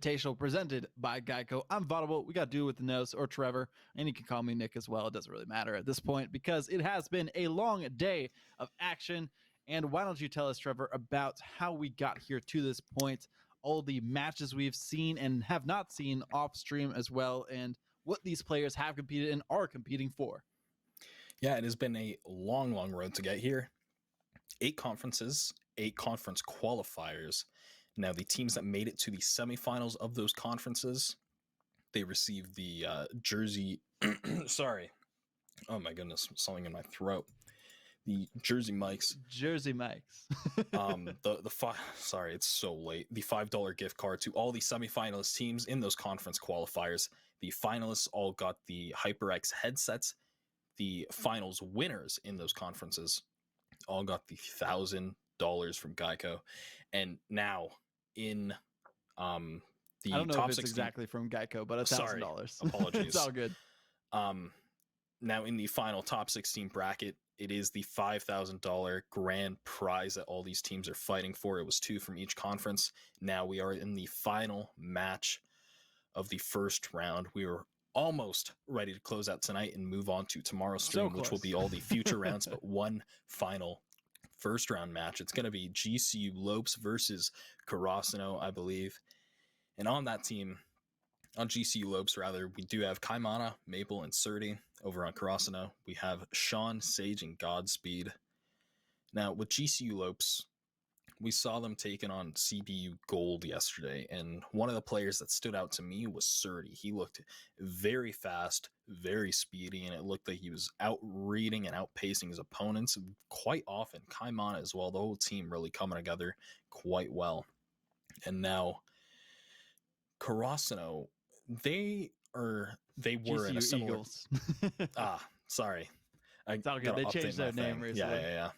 Invitational presented by Geico. I'm Vaudable. We got to do it with the nose, or Trevor, and you can call me Nick as well. It doesn't really matter at this point because it has been a long day of action. And why don't you tell us, Trevor, about how we got here to this point, all the matches we've seen and have not seen off stream as well, and what these players have competed and are competing for. Yeah, it has been a long road to get here. 8 conferences, 8 conference qualifiers. Now, the teams that made it to the semifinals of those conferences, they received the Jersey... Sorry. Oh my goodness, something in my throat. The Jersey Mikes. Jersey Mikes. Sorry, it's so late. The $5 gift card to all the semifinalist teams in those conference qualifiers. The finalists all got the HyperX headsets. The finals winners in those conferences all got the $1,000 from Geico. And now in the I don't know top if it's 16, exactly from Geico, but $1,000. Apologies. It's all good. Now in the final top 16 bracket, it is the $5,000 grand prize that all these teams are fighting for. It was 2 from each conference. Now we are in the final match of the first round. We are almost ready to close out tonight and move on to tomorrow's stream, which will be all the future rounds, but one final first round match. It's going to be GCU Lopes versus Karasuno, I believe. And on that team, on GCU Lopes rather, we do have Kaimana, Maple, and Sirty. Over on Karasuno, we have Sean, Sage, and Godspeed. Now, with GCU Lopes, we saw them taking on CBU Gold yesterday, and one of the players that stood out to me was Sirty. He looked very fast, very speedy, and it looked like he was out-reading and outpacing his opponents quite often. Kaimana as well, the whole team really coming together quite well. And now, Karasuno, they were GCU in a similar... Eagles. Sorry. It's all good. They changed their name recently. Yeah.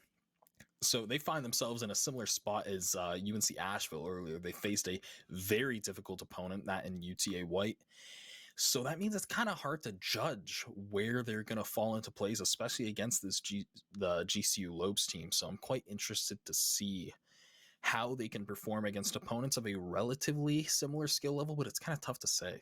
So they find themselves in a similar spot as UNC Asheville earlier. They faced a very difficult opponent, that in UTA White. So that means it's kind of hard to judge where they're going to fall into place, especially against the GCU Lopes team. So I'm quite interested to see how they can perform against opponents of a relatively similar skill level, but it's kind of tough to say.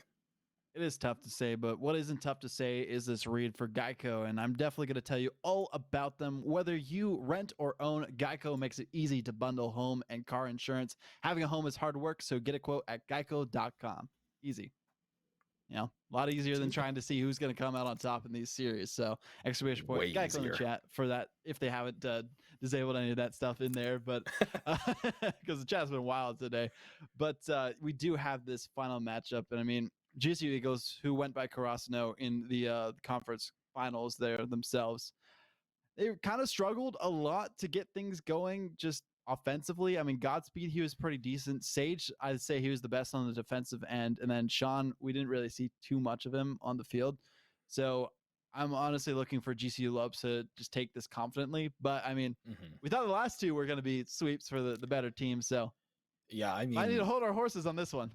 It is tough to say, but what isn't tough to say is this read for Geico, and I'm definitely going to tell you all about them. Whether you rent or own, Geico makes it easy to bundle home and car insurance. Having a home is hard work, so get a quote at geico.com. Easy. You know, a lot easier than trying to see who's going to come out on top in these series. So, exclamation point, Way Geico easier. in the chat for that, if they haven't disabled any of that stuff in there, but because the chat's been wild today. But we do have this final matchup, and I mean, GSU Eagles, who went by Karasuno in the conference finals there themselves, they kind of struggled a lot to get things going just offensively. I mean, Godspeed, he was pretty decent. Sage, I'd say he was the best on the defensive end. And then Sean, we didn't really see too much of him on the field. So I'm honestly looking for GCU Lopes to just take this confidently. But I mean, we thought the last two were going to be sweeps for the better team. So yeah, I mean, I need to hold our horses on this one.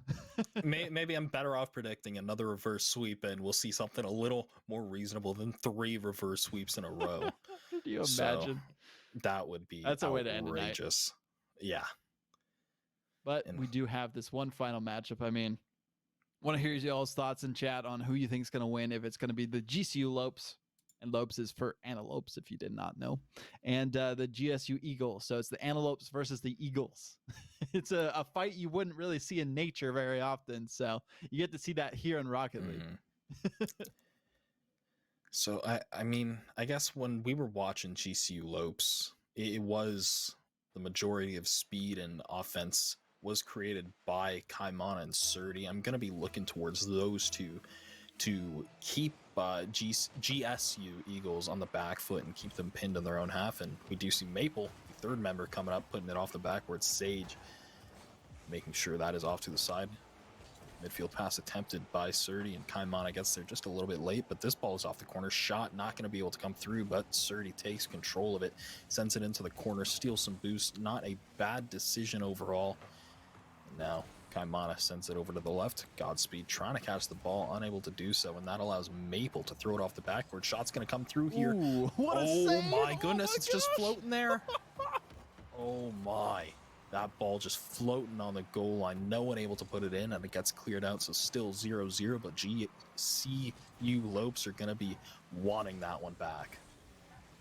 maybe I'm better off predicting another reverse sweep, and we'll see something a little more reasonable than 3 reverse sweeps in a row. Can you imagine? That would be That's a way to end outrageous. Yeah. But we do have this one final matchup. I mean, want to hear y'all's thoughts in chat on who you think is going to win, if it's going to be the GCU Lopes, and Lopes is for Antelopes, if you did not know, and the GSU Eagles. So it's the Antelopes versus the Eagles. It's a fight you wouldn't really see in nature very often. So you get to see that here in Rocket League. So, I mean, I guess when we were watching GCU Lopes, it was the majority of speed and offense was created by Kaimana and Sirty. I'm going to be looking towards those two to keep GSU Eagles on the back foot and keep them pinned in their own half. And we do see Maple, the third member, coming up, putting it off the backwards. Sage making sure that is off to the side. Midfield pass attempted by Sirty, and Kaimana gets there just a little bit late, but this ball is off the corner. Shot not going to be able to come through, but Sirty takes control of it, sends it into the corner, steals some boost. Not a bad decision overall. And now Kaimana sends it over to the left. Godspeed trying to catch the ball, unable to do so, and that allows Maple to throw it off the backboard. Shot's going to come through here. Ooh, what a oh save. My goodness, Oh my it's just floating there. Oh my. That ball just floating on the goal line. No one able to put it in, and it gets cleared out. So still 0-0, but GCU Lopes are going to be wanting that one back.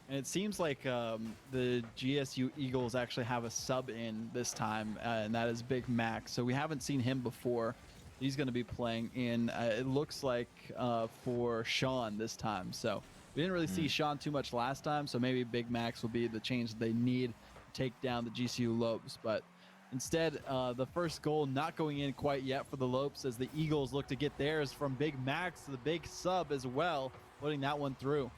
And it seems like the GSU Eagles actually have a sub in this time, and that is Big Mac. So we haven't seen him before. He's going to be playing in, it looks like, for Sean this time. So we didn't really see Sean too much last time, so maybe Big Max will be the change that they need to take down the GCU Lopes. But instead, the first goal not going in quite yet for the Lopes as the Eagles look to get theirs from Big Max, the big sub as well, putting that one through.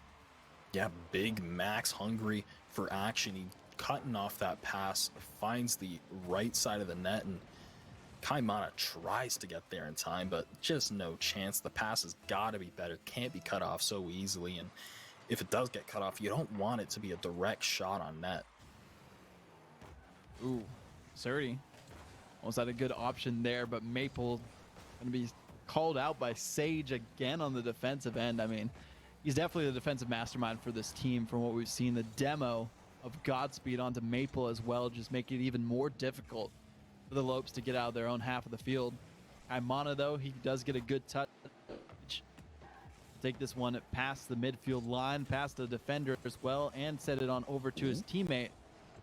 Yeah, Big Max hungry for action. He cutting off that pass, finds the right side of the net, and Kaimana tries to get there in time, but just no chance. The pass has got to be better. Can't be cut off so easily, and if it does get cut off, you don't want it to be a direct shot on net. Ooh, Sirty almost had a good option there, but Maple going to be called out by Sage again on the defensive end. I mean, he's definitely the defensive mastermind for this team from what we've seen. The demo of Godspeed onto Maple as well, just make it even more difficult for the Lopes to get out of their own half of the field. Kaimana, though, he does get a good touch. Take this one past the midfield line, past the defender as well, and set it on over to his teammate.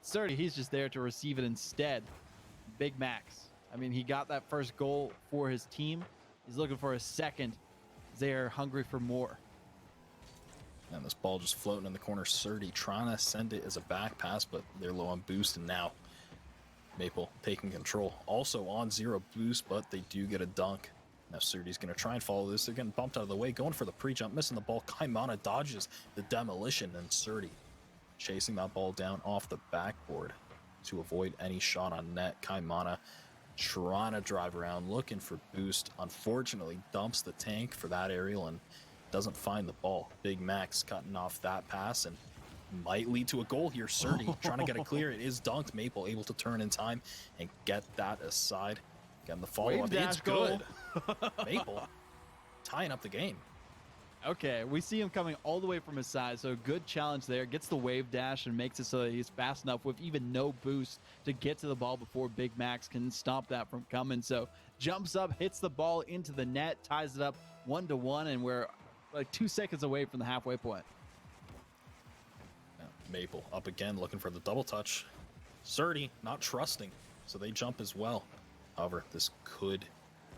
Sturdy, he's just there to receive it instead. Big Max. I mean, he got that first goal for his team. He's looking for a second. They're hungry for more. And this ball just floating in the corner. Sturdy trying to send it as a back pass, but they're low on boost, and now Maple taking control. Also on 0 boost, but they do get a dunk. Now Sturdy's going to try and follow this. They're getting bumped out of the way, going for the pre-jump, missing the ball. Kaimana dodges the demolition, and Sturdy chasing that ball down off the backboard to avoid any shot on net. Kaimana trying to drive around, looking for boost. Unfortunately, dumps the tank for that aerial and doesn't find the ball. Big Max cutting off that pass and might lead to a goal here. Sturdy trying to get it clear. It is dunked. Maple able to turn in time and get that aside. Getting the follow-up. It's good. Maple tying up the game. Okay, we see him coming all the way from his side, so good challenge there. Gets the wave dash and makes it so that he's fast enough with even no boost to get to the ball before Big Max can stop that from coming. So jumps up, hits the ball into the net, ties it up 1-1, and we're like 2 seconds away from the halfway point. Maple up again, looking for the double touch. Sturdy not trusting, so they jump as well. However, this could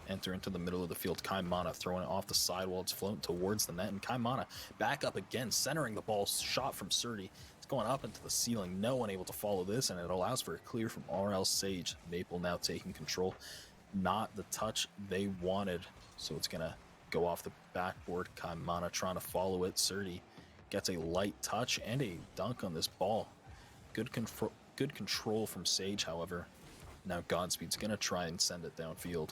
enter into the middle of the field. Kaimana throwing it off the sidewall. It's floating towards the net, and Kaimana back up again, centering the ball. Shot from Sturdy. It's going up into the ceiling. No one able to follow this, and it allows for a clear from RL Sage. Maple now taking control. Not the touch they wanted, so it's going to go off the backboard. Kaimana trying to follow it. Sturdy gets a light touch and a dunk on this ball. Good control from Sage, however. Now Godspeed's going to try and send it downfield.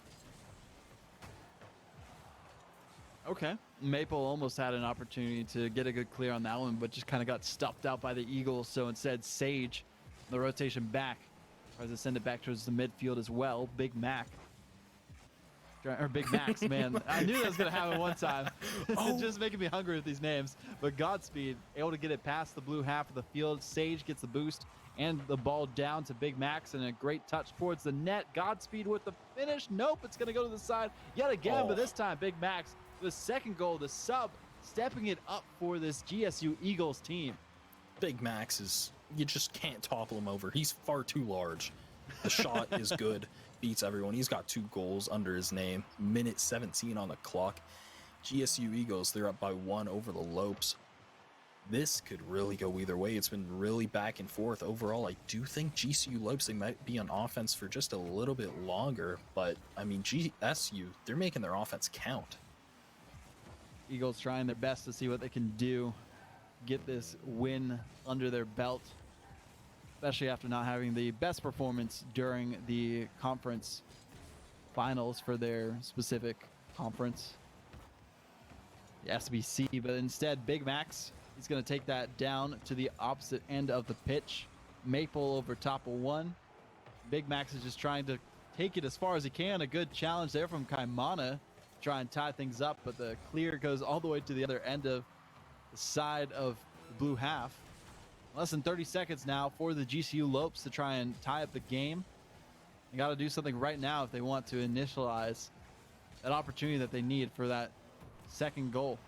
Okay. Maple almost had an opportunity to get a good clear on that one, but just kind of got stuffed out by the Eagles. So instead, Sage, the rotation back, tries to send it back towards the midfield as well. Big Mac. Or Big Max, man. I knew that was going to happen one time. It's just making me hungry with these names. But Godspeed, able to get it past the blue half of the field. Sage gets the boost and the ball down to Big Max, and a great touch towards the net. Godspeed with the finish. Nope, it's going to go to the side yet again, but this time Big Max, the second goal, the sub, stepping it up for this GSU Eagles team. Big Max is, you just can't topple him over. He's far too large. The shot is good. Beats everyone. He's got 2 goals under his name. Minute 17 on the clock. GSU Eagles, they're up by 1 over the Lopes. This could really go either way. It's been really back and forth. Overall, I do think GCU Lopes, they might be on offense for just a little bit longer, but I mean, GSU, they're making their offense count. Eagles trying their best to see what they can do, get this win under their belt, especially after not having the best performance during the conference finals for their specific conference, the SBC. But instead, Big Max, he's going to take that down to the opposite end of the pitch. Maple over top of one. Big Max is just trying to take it as far as he can. A good challenge there from Kaimana. Try and tie things up, but the clear goes all the way to the other end of the side of the blue half. Less than 30 seconds now for the GCU Lopes to try and tie up the game. They got to do something right now if they want to initialize that opportunity that they need for that second goal.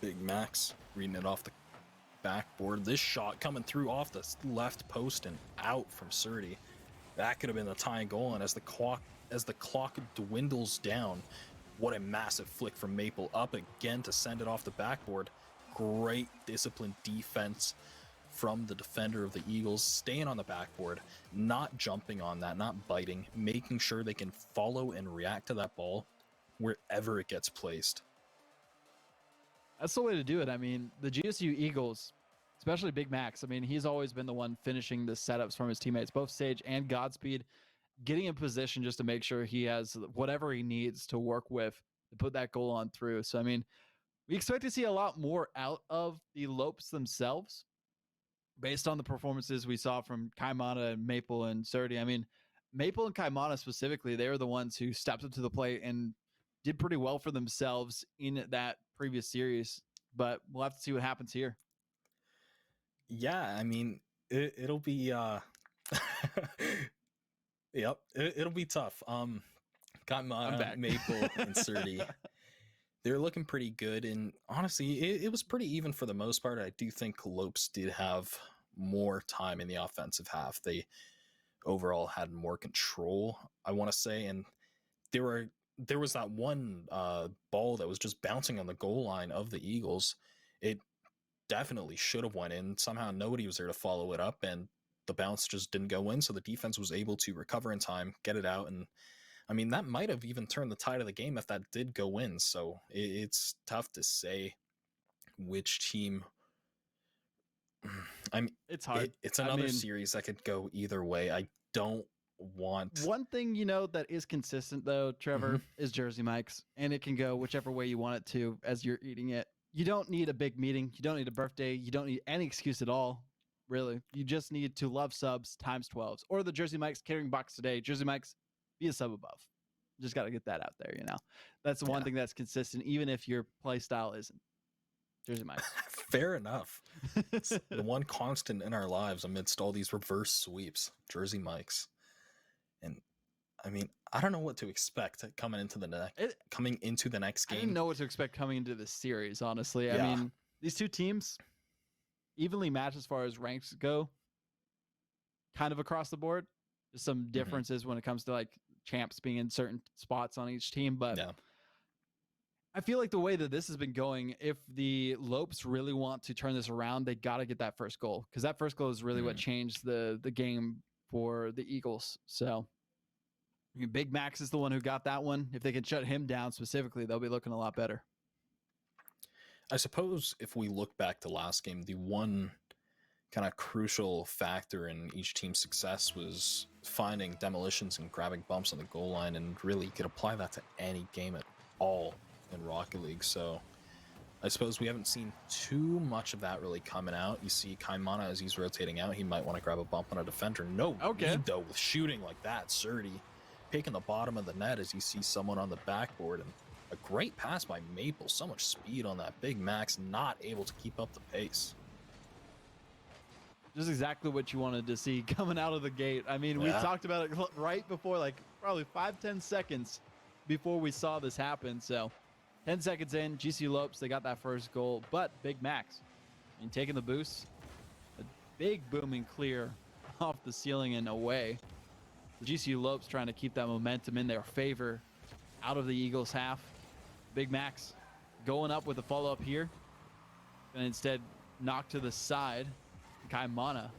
Big Max reading it off the backboard. This shot coming through off the left post and out from Sirty. That could have been the tying goal. And as the clock dwindles down, what a massive flick from Maple up again to send it off the backboard. Great disciplined defense from the defender of the Eagles, staying on the backboard, not jumping on that, not biting, making sure they can follow and react to that ball wherever it gets placed. That's the way to do it. I mean, the GSU Eagles, especially Big Max, I mean, he's always been the one finishing the setups from his teammates, both Sage and Godspeed, getting in position just to make sure he has whatever he needs to work with to put that goal on through. So, I mean, we expect to see a lot more out of the Lopes themselves based on the performances we saw from Kaimana and Maple and Sirty. I mean, Maple and Kaimana specifically, they were the ones who stepped up to the plate and did pretty well for themselves in that previous series, but we'll have to see what happens here. Yeah, I mean, it'll be yep, it'll be tough. Got Maple and Sirty. They're looking pretty good, and honestly, it was pretty even for the most part. I do think Lopes did have more time in the offensive half. They overall had more control, I want to say, and there was that one ball that was just bouncing on the goal line of the Eagles. It definitely should have went in. Somehow nobody was there to follow it up, and the bounce just didn't go in, so the defense was able to recover in time, get it out, and I mean, that might have even turned the tide of the game if that did go in. So it's tough to say which team. I mean, it's hard. It's another series that could go either way. I don't want. One thing, that is consistent, though, Trevor, is Jersey Mike's. And it can go whichever way you want it to as you're eating it. You don't need a big meeting. You don't need a birthday. You don't need any excuse at all, really. You just need to love subs times 12s. Or the Jersey Mike's catering box today. Jersey Mike's. Be a sub above. Just got to get that out there, That's the one thing that's consistent, even if your play style isn't. Jersey Mike's. Fair enough. It's the one constant in our lives amidst all these reverse sweeps. Jersey Mike's. And I mean, I don't know what to expect coming into the next game. I didn't know what to expect coming into this series, honestly. Yeah. I mean, these two teams evenly matched as far as ranks go, kind of across the board. There's some differences when it comes to champs being in certain spots on each team, but I feel like the way that this has been going, if the Lopes really want to turn this around, they got to get that first goal, because that first goal is really what changed the game for the Eagles. So I mean, Big Max is the one who got that one. If they can shut him down specifically, they'll be looking a lot better. I suppose if we look back to last game, the one kind of crucial factor in each team's success was finding demolitions and grabbing bumps on the goal line, and really you could apply that to any game at all in Rocket League. So I suppose we haven't seen too much of that really coming out. You see Kaimana, as he's rotating out, he might want to grab a bump on a defender. No need, though, with shooting like that. Sirty picking the bottom of the net as you see someone on the backboard, and a great pass by Maple. So much speed on that. Big Max not able to keep up the pace. Just exactly what you wanted to see coming out of the gate. I mean, we talked about it right before, probably 5-10 seconds before we saw this happen. So 10 seconds in, GCU Lopes, they got that first goal. But Big Max, taking the boost, a big booming clear off the ceiling and away. The GCU Lopes trying to keep that momentum in their favor out of the Eagles' half. Big Max going up with a follow-up here, and instead knocked to the side. Kaimana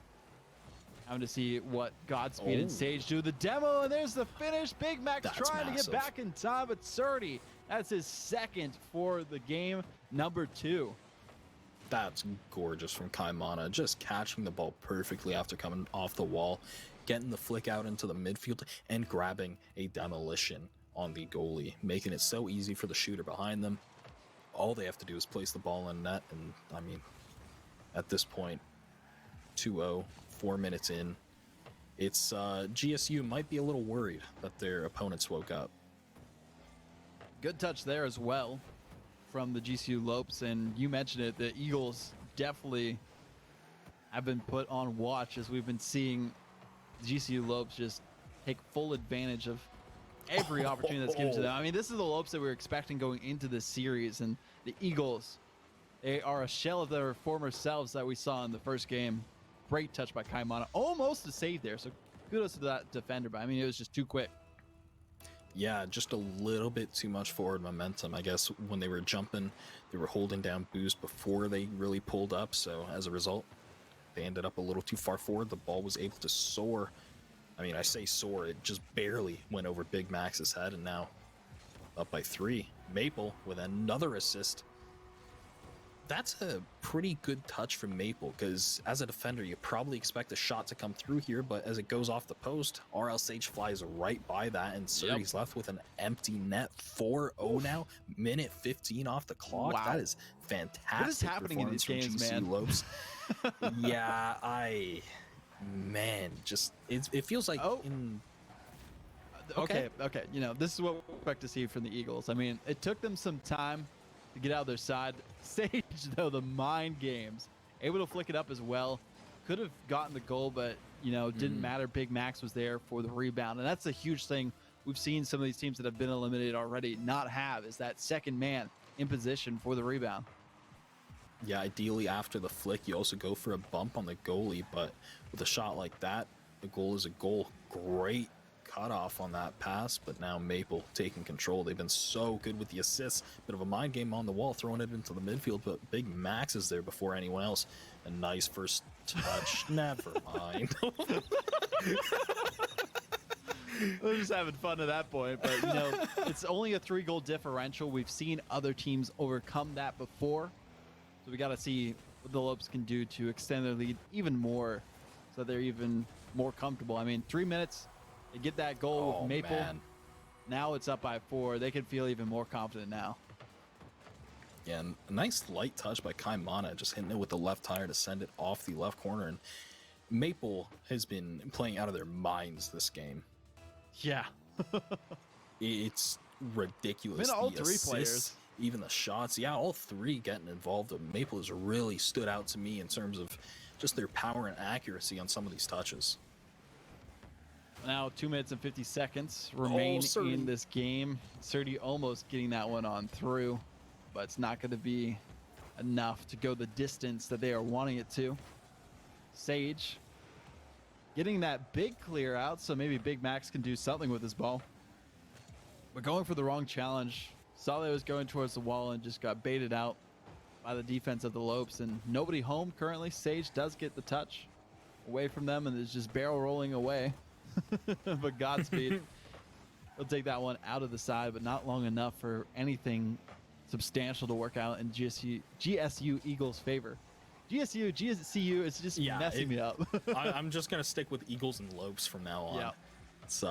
having to see what Godspeed and Sage do. The demo, and there's the finish. Big Max trying to get back in time, but Sirty, that's his second for the game, number 2. That's gorgeous from Kaimana, just catching the ball perfectly after coming off the wall, getting the flick out into the midfield, and grabbing a demolition on the goalie, making it so easy for the shooter behind them. All they have to do is place the ball in net, and I mean, at this point, 2-0, 4 minutes in, it's GSU might be a little worried that their opponents woke up. Good touch there as well from the GCU Lopes, and you mentioned it, the Eagles definitely have been put on watch as we've been seeing GCU Lopes just take full advantage of every opportunity that's given to them. I mean, this is the Lopes that we were expecting going into this series, and the Eagles, they are a shell of their former selves that we saw in the first game. Great touch by Kaimana, almost a save there, so kudos to that defender, but I mean, it was just too quick. Yeah, just a little bit too much forward momentum. I guess when they were jumping, they were holding down boost before they really pulled up, so as a result, they ended up a little too far forward. The ball was able to soar. I mean, I say soar, it just barely went over Big Max's head, and now up by 3. Maple with another assist. That's a pretty good touch from Maple, because as a defender, you probably expect a shot to come through here, but as it goes off the post, RL Sage flies right by that, and Sirty's left with an empty net. 4-0 now, minute 15 off the clock. Wow. That is fantastic. What is happening in these games, GCU man? Lopes. Yeah, just it feels like Okay. You know, this is what we expect to see from the Eagles. I mean, it took them some time to get out of their side. Sage, though, the mind games, able to flick it up as well. Could have gotten the goal, but, you know, didn't matter. Big Max was there for the rebound, and that's a huge thing we've seen some of these teams that have been eliminated already not have, is that second man in position for the rebound. Yeah, ideally after the flick, you also go for a bump on the goalie, but with a shot like that, the goal is a goal. Great cutoff on that pass, but now Maple taking control. They've been so good with the assists. Bit of a mind game on the wall, throwing it into the midfield, but Big Max is there before anyone else. A nice first touch. Never mind. We're just having fun at that point, but, you know, it's only a 3-goal differential. We've seen other teams overcome that before, so we got to see what the Lopes can do to extend their lead even more so they're even more comfortable. I mean, 3 minutes, they get that goal with Maple. Man. Now it's up by 4. They can feel even more confident now. Yeah, and a nice light touch by Kaimana, just hitting it with the left tire to send it off the left corner. And Maple has been playing out of their minds this game. Yeah. It's ridiculous. I mean, all The 3 assists, players. even the shots. Yeah, all 3 getting involved. Maple has really stood out to me in terms of just their power and accuracy on some of these touches. Now 2 minutes and 50 seconds remain in this game. Sirty almost getting that one on through, but it's not going to be enough to go the distance that they are wanting it to. Sage getting that big clear out, so maybe Big Max can do something with his ball. But going for the wrong challenge. Saw that it was going towards the wall and just got baited out by the defense of the Lopes, and nobody home currently. Sage does get the touch away from them and is just barrel rolling away. But Godspeed. He'll take that one out of the side, but not long enough for anything substantial to work out in GSU Eagles' favor. GCU is just messing me up. I'm just going to stick with Eagles and Lopes from now on. Yeah.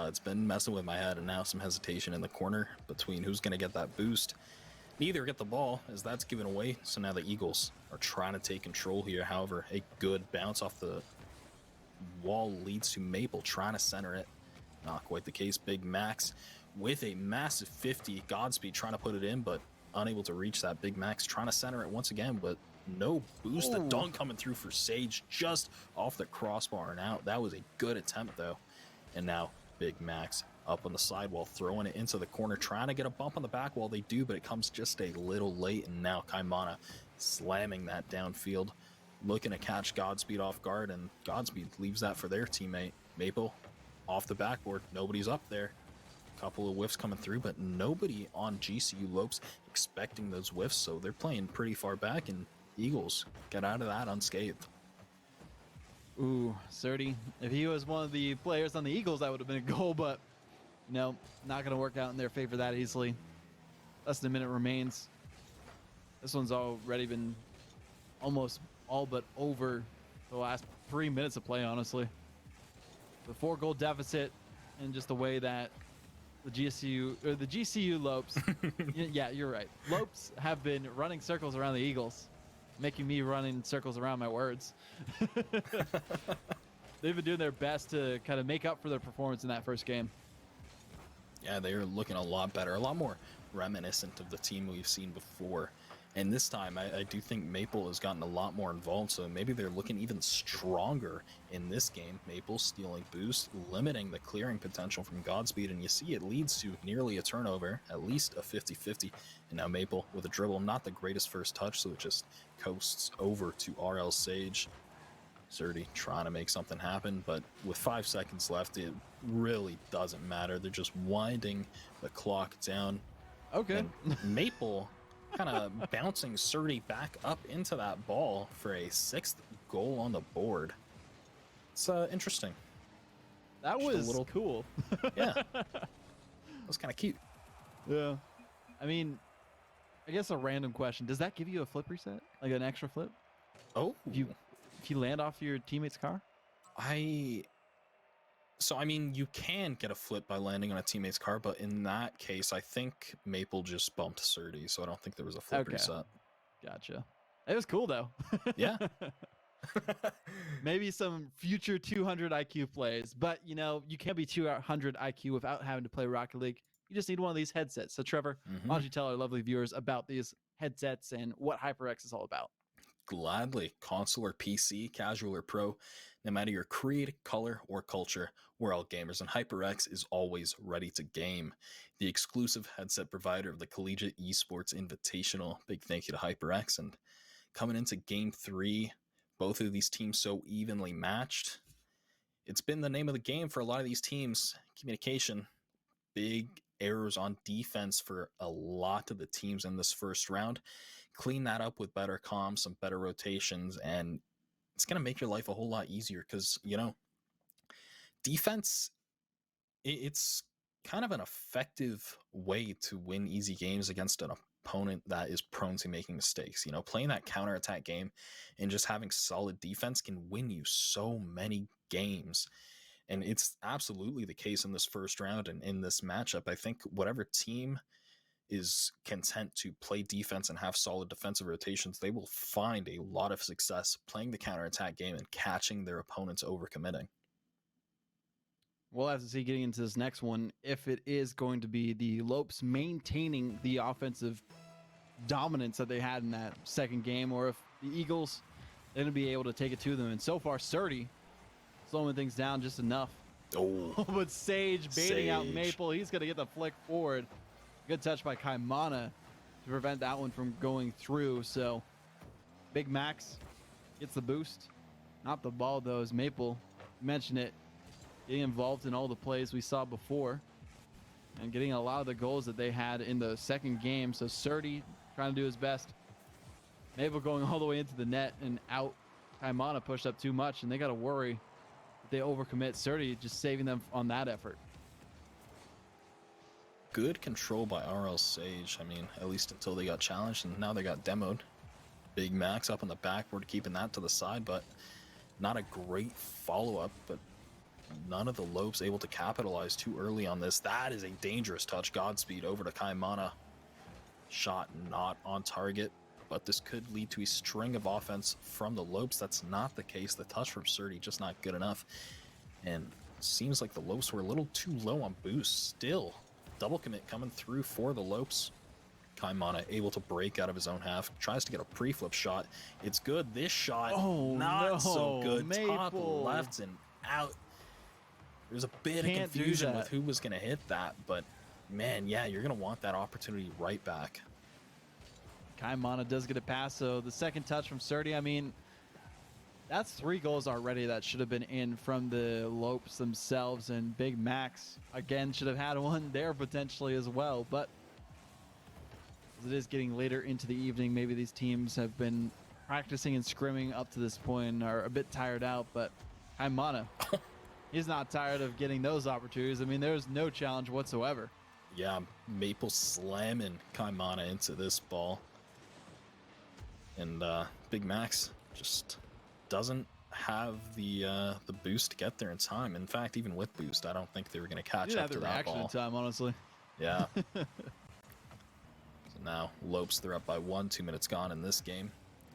It's been messing with my head, and now some hesitation in the corner between who's going to get that boost. Neither get the ball, as that's given away, so now the Eagles are trying to take control here. However, a good bounce off the wall leads to Maple trying to center it. Not quite the case. Big Max with a massive 50. Godspeed trying to put it in, but unable to reach that. Big Max trying to center it once again, but no boost. The dunk coming through for Sage just off the crossbar and out. That was a good attempt, though. And now Big Max up on the sidewall, throwing it into the corner, trying to get a bump on the back wall. They do, but it comes just a little late, and now Kaimana slamming that downfield, looking to catch Godspeed off guard, and Godspeed leaves that for their teammate. Maple off the backboard. Nobody's up there. Couple of whiffs coming through, but nobody on GCU Lopes expecting those whiffs, so they're playing pretty far back, and Eagles get out of that unscathed. Ooh, Sirty. If he was one of the players on the Eagles, that would have been a goal, but no, not going to work out in their favor that easily. Less than a minute remains. This one's already been almost all but over the last 3 minutes of play, honestly. The 4-goal deficit, and just the way that the GCU Lopes, yeah, you're right. Lopes have been running circles around the Eagles, making me run in circles around my words. They've been doing their best to kind of make up for their performance in that first game. Yeah, they're looking a lot better, a lot more reminiscent of the team we've seen before. And this time, I do think Maple has gotten a lot more involved, so maybe they're looking even stronger in this game. Maple stealing boost, limiting the clearing potential from Godspeed, and you see it leads to nearly a turnover, at least a 50-50. And now Maple with a dribble, not the greatest first touch, so it just coasts over to RL Sage. Sirty trying to make something happen, but with 5 seconds left, it really doesn't matter. They're just winding the clock down. Okay. And Maple kind of bouncing Sirty back up into that ball for a 6th goal on the board. It's interesting. That Just was a little cool. Yeah. That was kind of cute. Yeah. I mean, I guess a random question. Does that give you a flip reset? Like an extra flip? Oh. If you land off your teammate's car? So, I mean, you can get a flip by landing on a teammate's car, but in that case, I think Maple just bumped Sirty, so I don't think there was a flip reset. Gotcha. It was cool, though. Yeah. Maybe some future 200 IQ plays, but, you know, you can't be 200 IQ without having to play Rocket League. You just need one of these headsets. So, Trevor, why don't you tell our lovely viewers about these headsets and what HyperX is all about? Gladly. Console or PC, casual or pro, no matter your creed, color, or culture, we're all gamers, and HyperX is always ready to game. The exclusive headset provider of the Collegiate ESports Invitational. Big thank you to HyperX. And coming into Game 3, both of these teams so evenly matched. It's been the name of the game for a lot of these teams. Communication. Big errors on defense for a lot of the teams in this first round. Clean that up with better comms, some better rotations, and it's going to make your life a whole lot easier because, you know, defense, it's kind of an effective way to win easy games against an opponent that is prone to making mistakes. You know, playing that counterattack game and just having solid defense can win you so many games. And it's absolutely the case in this first round and in this matchup. I think whatever team is content to play defense and have solid defensive rotations, they will find a lot of success playing the counterattack game and catching their opponents overcommitting. We'll have to see getting into this next one if it is going to be the Lopes maintaining the offensive dominance that they had in that second game, or if the Eagles they're going to be able to take it to them. And so far, Sirty slowing things down just enough. Oh, but Sage baiting out Maple. He's going to get the flick forward. Good touch by Kaimana to prevent that one from going through. So Big Max gets the boost. Not the ball, though, as Maple mentioned it. Getting involved in all the plays we saw before. And getting a lot of the goals that they had in the second game. So Sirty trying to do his best. Maple going all the way into the net and out. Kaimana pushed up too much, and they got to worry if they overcommit. Sirty just saving them on that effort. Good control by RL Sage. I mean, at least until they got challenged, and now they got demoed. Big Max up on the backboard, keeping that to the side, but not a great follow-up, but none of the Lopes able to capitalize too early on this. That is a dangerous touch. Godspeed over to Kaimana. Shot not on target, but this could lead to a string of offense from the Lopes. That's not the case. The touch from Sirty just not good enough. And seems like the Lopes were a little too low on boost still. Double commit coming through for the Lopes. Kaimana able to break out of his own half. Tries to get a pre-flip shot. It's good. This shot, not so good. Maple. Top left and out. There's a bit of confusion with who was going to hit that. But, man, yeah, you're going to want that opportunity right back. Kaimana does get a pass. So the second touch from Sirty, I mean, that's 3 goals already that should have been in from the Lopes themselves. And Big Max, again, should have had one there potentially as well. But as it is getting later into the evening, maybe these teams have been practicing and scrimming up to this point and are a bit tired out. But Kaimana, he's not tired of getting those opportunities. I mean, there's no challenge whatsoever. Yeah, Maple slamming Kaimana into this ball. And Big Max just doesn't have the boost to get there in time. In fact, even with boost, I don't think they were going to catch up to that ball. Reaction time, honestly. Yeah. So now Lopes, they're up by 1, 2 minutes gone in this game.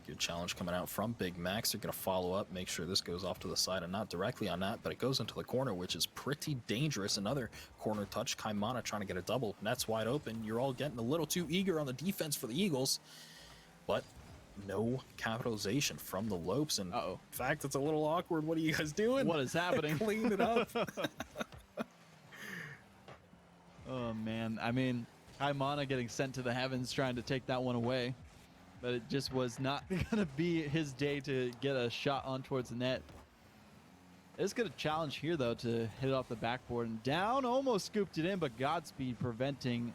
Good challenge coming out from Big Max. They're going to follow up, make sure this goes off to the side and not directly on that, but it goes into the corner, which is pretty dangerous. Another corner touch. Kaimana trying to get a double. Net's wide open. You're all getting a little too eager on the defense for the Eagles. but no capitalization from the Lopes. And Uh-oh. in fact, it's a little awkward. What are you guys doing? What is happening? Clean it up. Oh, man. I mean, Kaimana getting sent to the heavens trying to take that one away. But it just was not going to be his day to get a shot on towards the net. It's going to challenge here, though, to hit it off the backboard. And down, almost scooped it in, but Godspeed preventing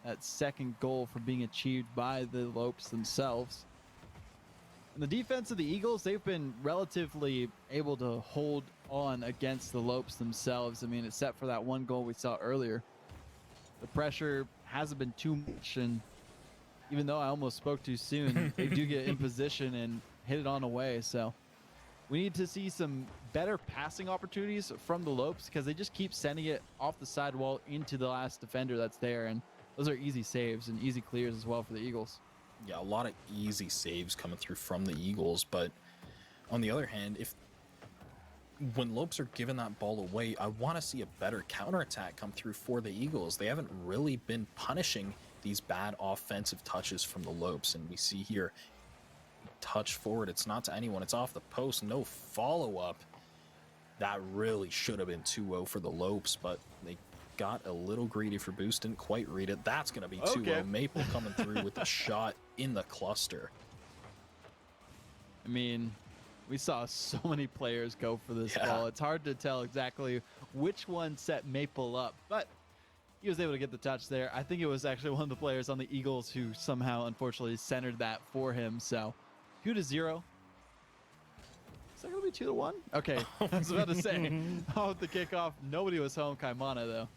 that second goal from being achieved by the Lopes themselves. And the defense of the Eagles, they've been relatively able to hold on against the Lopes themselves. I mean, except for that one goal we saw earlier. The pressure hasn't been too much, and even though I almost spoke too soon, they do get in position and hit it on away. So we need to see some better passing opportunities from the Lopes because they just keep sending it off the sidewall into the last defender that's there. And those are easy saves and easy clears as well for the Eagles. Yeah, a lot of easy saves coming through from the Eagles. But on the other hand, when Lopes are giving that ball away, I want to see a better counterattack come through for the Eagles. They haven't really been punishing these bad offensive touches from the Lopes. And we see here, touch forward, it's not to anyone, it's off the post, no follow-up. That really should have been 2-0 for the Lopes, but they got a little greedy for boost, didn't quite read it. That's going to be 2-0. Okay. Maple coming through with a shot in the cluster. I mean, we saw so many players go for this ball. It's hard to tell exactly which one set Maple up, but he was able to get the touch there. I think it was actually one of the players on the Eagles who somehow, unfortunately, centered that for him. So 2-0. Is that going to be 2-1? Okay, I was about to say, off the kickoff, nobody was home. Kaimana, though,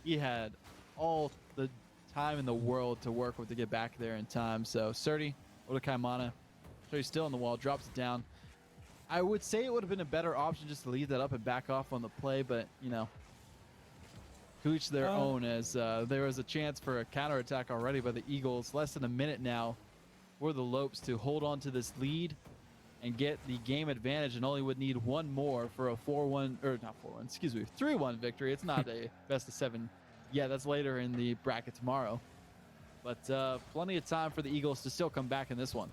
he had all the time in the world to work with to get back there in time. So Sirty, over to Kaimana. Sirty's still on the wall, drops it down. I would say it would have been a better option just to leave that up and back off on the play, but, you know, to each their own, as there was a chance for a counterattack already by the Eagles. Less than a minute now for the Lopes to hold on to this lead and get the game advantage, and only would need one more for a 4-1, or not 4-1, excuse me, 3-1 victory. It's not a best of 7. Yeah, that's later in the bracket tomorrow. But plenty of time for the Eagles to still come back in this one.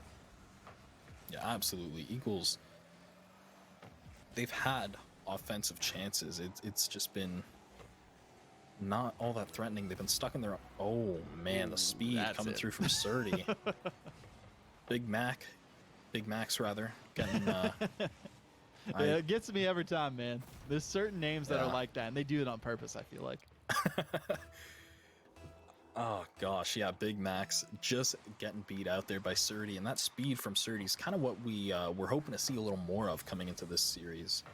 Yeah, absolutely. Eagles, they've had offensive chances. It's just been not all that threatening. They've been stuck in their... Oh, man, the speed coming through from Sirty. Big Max, rather. Getting, it gets me every time, man. There's certain names that are like that, and they do it on purpose, I feel like. Oh, gosh, yeah, Big Max just getting beat out there by Sirty, and that speed from Sirty is kind of what we're hoping to see a little more of coming into this series.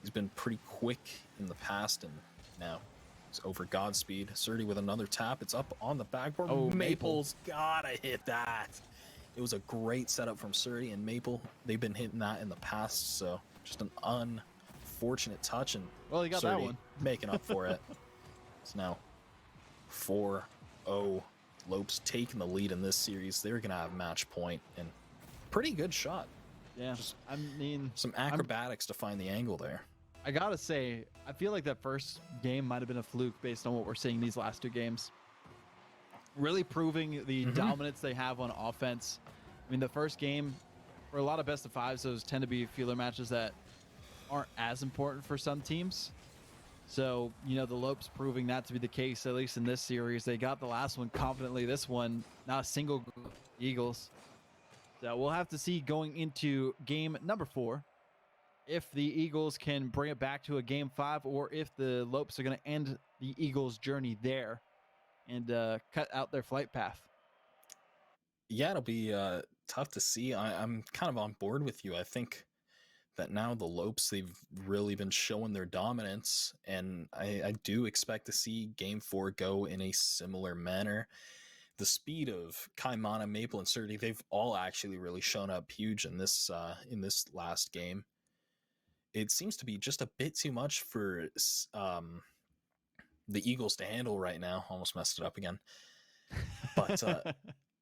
He's been pretty quick in the past, and now he's over Godspeed. Sirty with another tap. It's up on the backboard. Oh, Maple's gotta hit that. It was a great setup from Sirty, and Maple, they've been hitting that in the past, so just an unfortunate touch, and well, he got Sirty that one. making up for it. It's now 4-0. Lopes taking the lead in this series. They're going to have match point, and pretty good shot. Yeah, just I mean, some acrobatics to find the angle there. I gotta say, I feel like that first game might have been a fluke based on what we're seeing these last 2 games. Really proving the dominance they have on offense. I mean, the first game, for a lot of best of 5s, those tend to be feeler matches that aren't as important for some teams. So, you know, the Lopes proving that to be the case, at least in this series. They got the last one confidently. This one, not a single Eagles. So we'll have to see going into game number 4 if the Eagles can bring it back to a game 5, or if the Lopes are going to end the Eagles' journey there and cut out their flight path. Yeah, it'll be tough to see. I'm kind of on board with you. I think that now the Lopes, they've really been showing their dominance, and I do expect to see game 4 go in a similar manner. The speed of Kaimana, Maple, and Sirty, they've all actually really shown up huge in this last game. It seems to be just a bit too much for the Eagles to handle right now. Almost messed it up again. But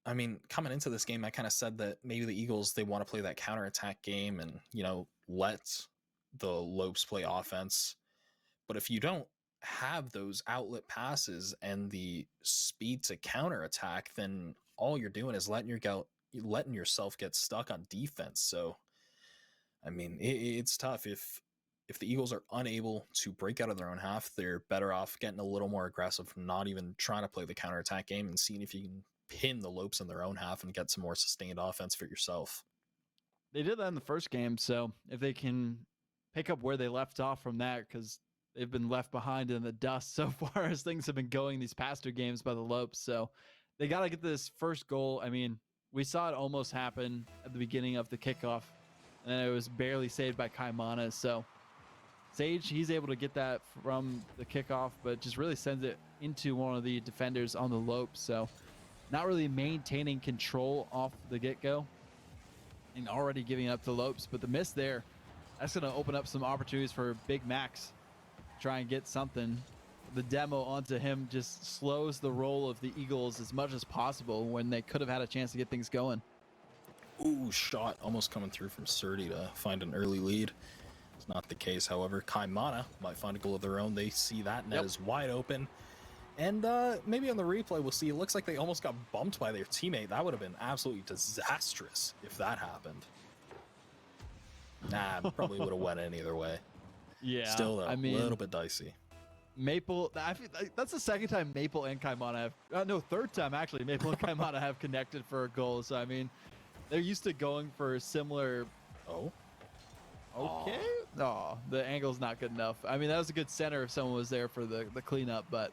I mean, coming into this game, I kind of said that maybe the Eagles, they want to play that counterattack game and, you know, let the Lopes play offense. But if you don't have those outlet passes and the speed to counterattack, then all you're doing is letting letting yourself get stuck on defense. So, I mean, it's tough. If the Eagles are unable to break out of their own half, they're better off getting a little more aggressive, not even trying to play the counterattack game, and seeing if you can pin the Lopes in their own half and get some more sustained offense for yourself. They did that in the first game, so if they can pick up where they left off from that, because they've been left behind in the dust so far as things have been going these past 2 games by the Lopes. So they got to get this first goal. I mean, we saw it almost happen at the beginning of the kickoff, and then it was barely saved by Kaimana. So Sage, he's able to get that from the kickoff, but just really sends it into one of the defenders on the Lopes. So not really maintaining control off the get-go and already giving up to Lopes. But the miss there, that's going to open up some opportunities for Big Max to try and get something. The demo onto him just slows the roll of the Eagles as much as possible when they could have had a chance to get things going. Ooh, shot almost coming through from Sirty to find an early lead. It's not the case, however. Kaimana might find a goal of their own. They see that net is wide open. And maybe on the replay, we'll see. It looks like they almost got bumped by their teammate. That would have been absolutely disastrous if that happened. Nah, probably would have went in either way. Yeah. Still, though, I mean, a little bit dicey. Maple, I feel like that's the second time Maple and Kaimana have, no, third time actually, Maple and Kaimana have connected for a goal. So, I mean, they're used to going for similar. Oh. Okay. No, the angle's not good enough. I mean, that was a good center if someone was there for the cleanup, but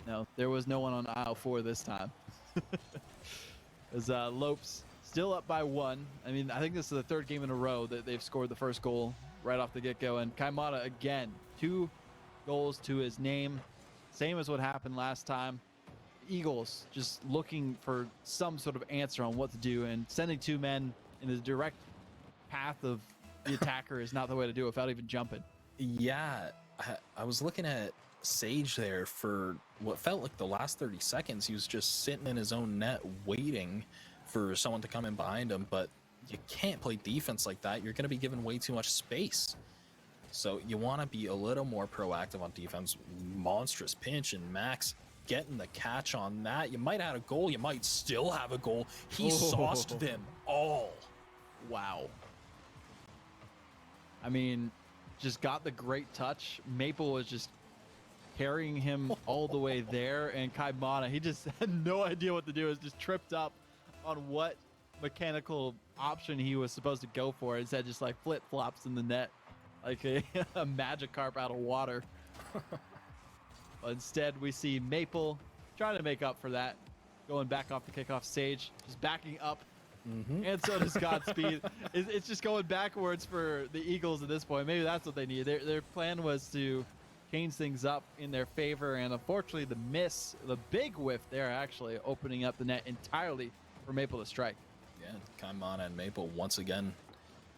no, there was no one on aisle 4 this time. As Lopes still up by 1. I mean, I think this is the 3rd game in a row that they've scored the first goal right off the get-go. And Kaimana, again, 2 goals to his name. Same as what happened last time. Eagles just looking for some sort of answer on what to do, and sending 2 men in the direct path of the attacker is not the way to do it without even jumping. Yeah, I was looking at Sage there for what felt like the last 30 seconds. He was just sitting in his own net waiting for someone to come in behind him, but you can't play defense like that. You're going to be given way too much space. So you want to be a little more proactive on defense. Monstrous pinch, and Max getting the catch on that. You might have a goal. You might still have a goal. He sauced them all. Wow. I mean, just got the great touch. Maple was just carrying him all the way there, and Kaimana, he just had no idea what to do. He was just tripped up on what mechanical option he was supposed to go for. Instead, just like flip-flops in the net like a Magikarp out of water. But instead, we see Maple trying to make up for that, going back off the kickoff. Sage just backing up. And so does Godspeed. It's just going backwards for the Eagles at this point. Maybe that's what they need. Their plan was to change things up in their favor, and unfortunately the miss, the big whiff there, actually opening up the net entirely for Maple to strike. Yeah, Kaimana and Maple once again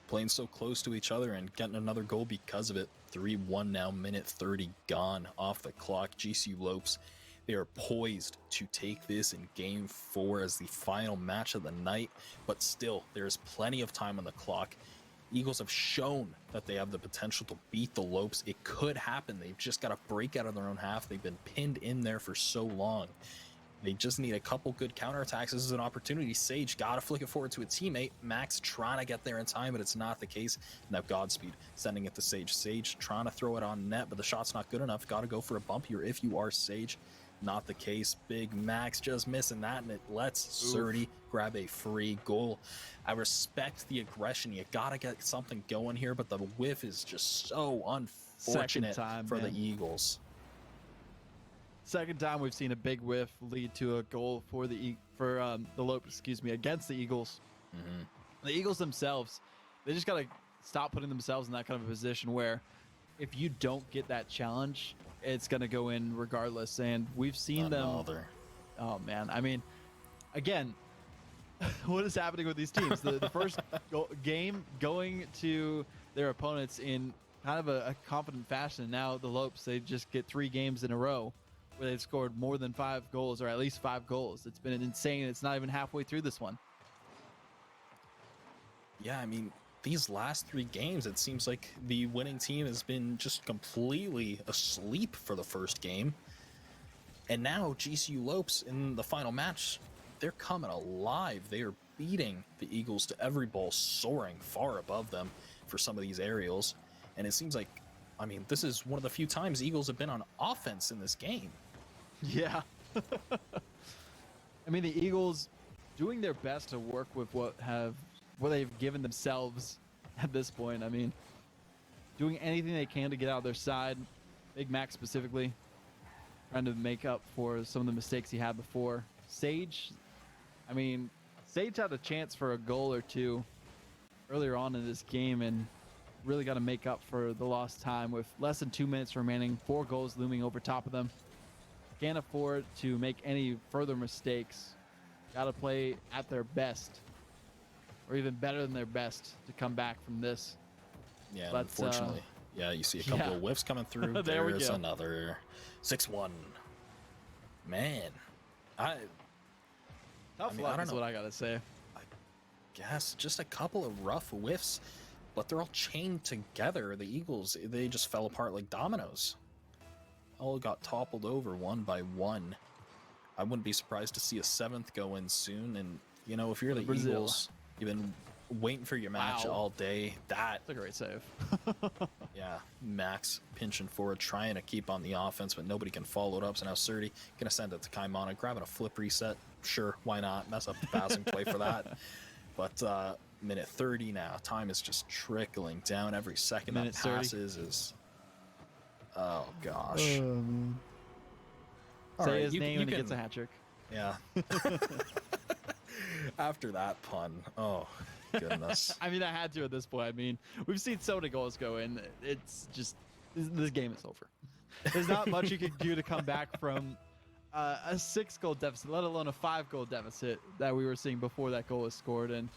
playing so close to each other and getting another goal because of it. 3-1 now, minute 30 gone off the clock. GCU Lopes, they are poised to take this in game 4 as the final match of the night, but still, there's plenty of time on the clock. Eagles have shown that they have the potential to beat the Lopes. It could happen. They've just got to break out of their own half. They've been pinned in there for so long. They just need a couple good counterattacks. This is an opportunity. Sage got to flick it forward to a teammate. Max trying to get there in time, but it's not the case. Now Godspeed sending it to Sage. Sage trying to throw it on net, but the shot's not good enough. Got to go for a bump here if you are Sage. Not the case. Big Max just missing that, and it lets Sirty grab a free goal. I respect the aggression. You got to get something going here, but the whiff is just so unfortunate for the Eagles. Second time we've seen a big whiff lead to a goal for the Lopes, against the Eagles. The Eagles themselves, they just got to stop putting themselves in that kind of a position where if you don't get that challenge, it's going to go in regardless. And we've seen them. Oh, man. I mean, again, what is happening with these teams? The first game going to their opponents in kind of a confident fashion. Now the Lopes, they just get 3 games in a row where they've scored more than 5 goals, or at least 5 goals. It's been insane. It's not even halfway through this one. Yeah, I mean, these last 3 games, it seems like the winning team has been just completely asleep for the first game. And now GCU Lopes in the final match, they're coming alive. They are beating the Eagles to every ball, soaring far above them for some of these aerials. And it seems like, I mean, this is one of the few times Eagles have been on offense in this game. Yeah. I mean, the Eagles doing their best to work with what they've given themselves at this point. I mean, doing anything they can to get out of their side. Big Mac specifically, trying to make up for some of the mistakes he had before. Sage, I mean, Sage had a chance for a goal or two earlier on in this game and really got to make up for the lost time with less than 2 minutes remaining, 4 goals looming over top of them. Can't afford to make any further mistakes. Got to play at their best, or even better than their best, to come back from this. Yeah, but, unfortunately. Yeah, you see a couple of whiffs coming through. There we There's go. another 6-1. Man, Tough I luck don't is know. what I got to say. guess just a couple of rough whiffs, but they're all chained together. The Eagles, they just fell apart like dominoes. All got toppled over one by one. I wouldn't be surprised to see a 7th go in soon. And, you know, if you're the Brazil. Eagles, you've been waiting for your match Wow. all day. That's a great save. Yeah, Max pinching forward, trying to keep on the offense, but nobody can follow it up. So now Sirty gonna send it to Kaimana, grabbing a flip reset. Sure, why not? Mess up the passing play for that. But minute 30 now. Time is just trickling down. Every second Minute that 30. passes is... Oh, gosh. Say All right, his you name and he can- gets a hat trick. Yeah. After that pun, oh, goodness. I mean, I had to at this point. I mean, we've seen so many goals go in. It's just, this game is over. There's not much you can do to come back from a 6-goal deficit, let alone a 5-goal deficit that we were seeing before that goal was scored. And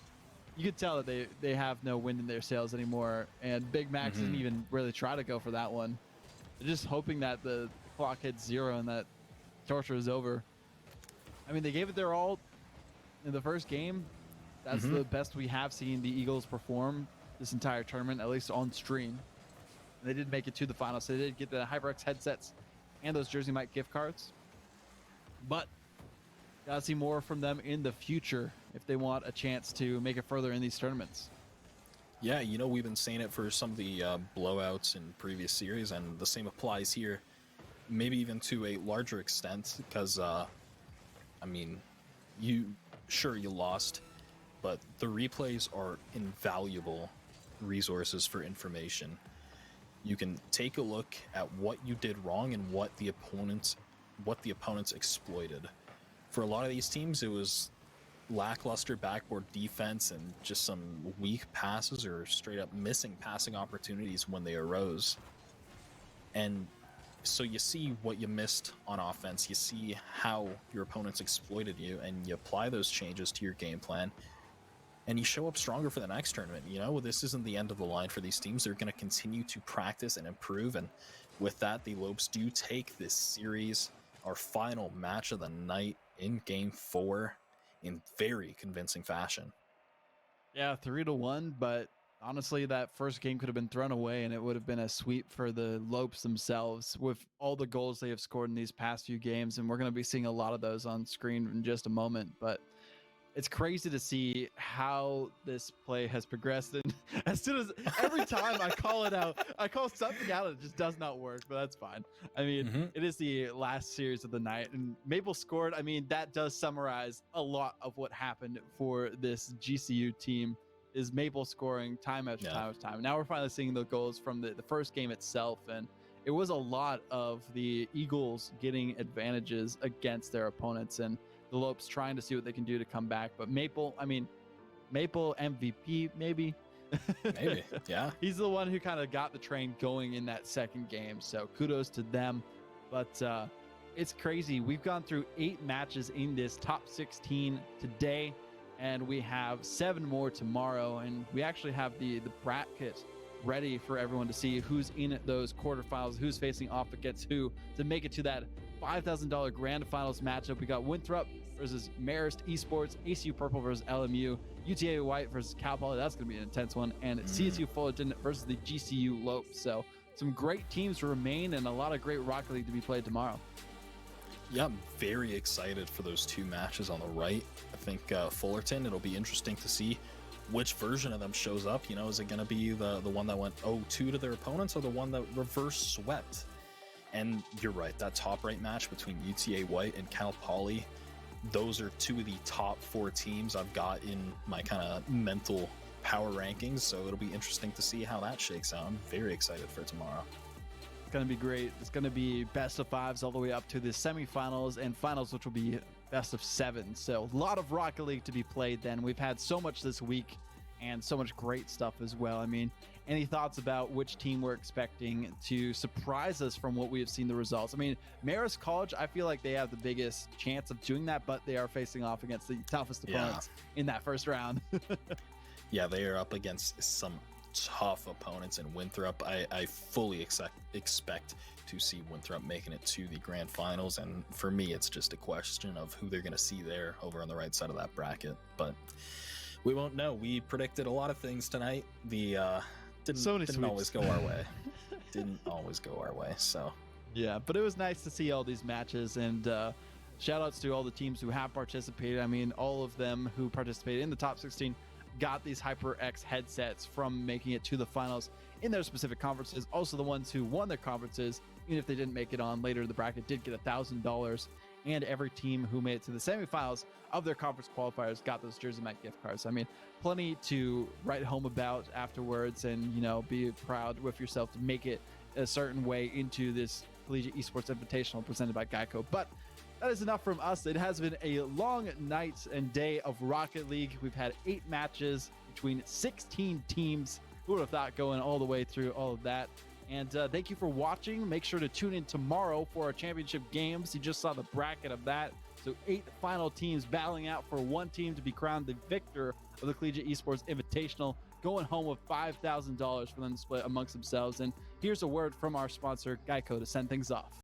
you could tell that they have no wind in their sails anymore. And Big Max didn't even really try to go for that one. They're just hoping that the clock hits 0 and that torture is over. I mean, they gave it their all in the first game. That's the best we have seen the Eagles perform this entire tournament, at least on stream. And they did make it to the final, so they did get the HyperX headsets and those Jersey Mike gift cards. But gotta see more from them in the future if they want a chance to make it further in these tournaments. Yeah, you know, we've been saying it for some of the blowouts in previous series, and the same applies here. Maybe even to a larger extent, because, I mean, you lost, but the replays are invaluable resources for information. You can take a look at what you did wrong and what the opponents exploited. For a lot of these teams, it was lackluster backboard defense and just some weak passes or straight up missing passing opportunities when they arose. And so you see what you missed on offense, you see how your opponents exploited you, and you apply those changes to your game plan, and you show up stronger for the next tournament. You know, this isn't the end of the line for these teams. They're going to continue to practice and improve, and with that, the Lopes do take this series, our final match of the night, in Game 4 in very convincing fashion. Yeah, 3-1, but honestly, that first game could have been thrown away and it would have been a sweep for the Lopes themselves with all the goals they have scored in these past few games. And we're going to be seeing a lot of those on screen in just a moment. But it's crazy to see how this play has progressed. And as soon as every time I call it out, I call something out, it just does not work, but that's fine. I mean, it is the last series of the night and Maple scored. I mean, that does summarize a lot of what happened for this GCU team. Is Maple scoring time after time after time. Now we're finally seeing the goals from the first game itself, and it was a lot of the Eagles getting advantages against their opponents and the Lopes trying to see what they can do to come back. But Maple, I mean, Maple MVP, maybe. Maybe, yeah. He's the one who kind of got the train going in that second game, so kudos to them. But it's crazy. We've gone through 8 matches in this top 16 today, and we have 7 more tomorrow, and we actually have the bracket ready for everyone to see who's in those quarterfinals, who's facing off against who to make it to that $5,000 grand finals matchup. We got Winthrop versus Marist Esports, ACU Purple versus LMU, UTA White versus Cal Poly. That's going to be an intense one. And CSU Fullerton versus the GCU Lopes. So some great teams remain and a lot of great Rocket League to be played tomorrow. Yeah, I'm very excited for those two matches on the right. I think Fullerton, it'll be interesting to see which version of them shows up. You know, is it going to be the one that went 0-2 to their opponents, or the one that reverse swept? And you're right, that top right match between UTA White and Cal Poly, those are two of the top 4 teams I've got in my kind of mental power rankings. So it'll be interesting to see how that shakes out. I'm very excited for tomorrow. Going to be great. It's going to be best of 5s all the way up to the semifinals and finals, which will be best of 7. So a lot of Rocket League to be played then. We've had so much this week and so much great stuff as well. I mean, any thoughts about which team we're expecting to surprise us from what we have seen the results? I mean, Marist College, I feel like they have the biggest chance of doing that, but they are facing off against the toughest opponents in that first round. Yeah, they are up against some tough opponents in Winthrop. I fully expect to see Winthrop making it to the grand finals, and for me it's just a question of who they're going to see there over on the right side of that bracket, but we won't know. We predicted a lot of things tonight. Didn't always go our way. Didn't always go our way. So yeah, but it was nice to see all these matches, and shout outs to all the teams who have participated. I mean, all of them who participated in the top 16 got these HyperX headsets from making it to the finals in their specific conferences. Also, the ones who won their conferences, even if they didn't make it on later in the bracket, did get $1,000. And every team who made it to the semifinals of their conference qualifiers got those Jersey Mike gift cards. I mean, plenty to write home about afterwards, and, you know, be proud with yourself to make it a certain way into this Collegiate Esports Invitational presented by Geico. But that is enough from us. It has been a long night and day of Rocket League. We've had 8 matches between 16 teams. Who would have thought, going all the way through all of that? And thank you for watching. Make sure to tune in tomorrow for our championship games. You just saw the bracket of that. So 8 final teams battling out for one team to be crowned the victor of the Collegiate Esports Invitational, going home with $5,000 for them to split amongst themselves. And here's a word from our sponsor, Geico, to send things off.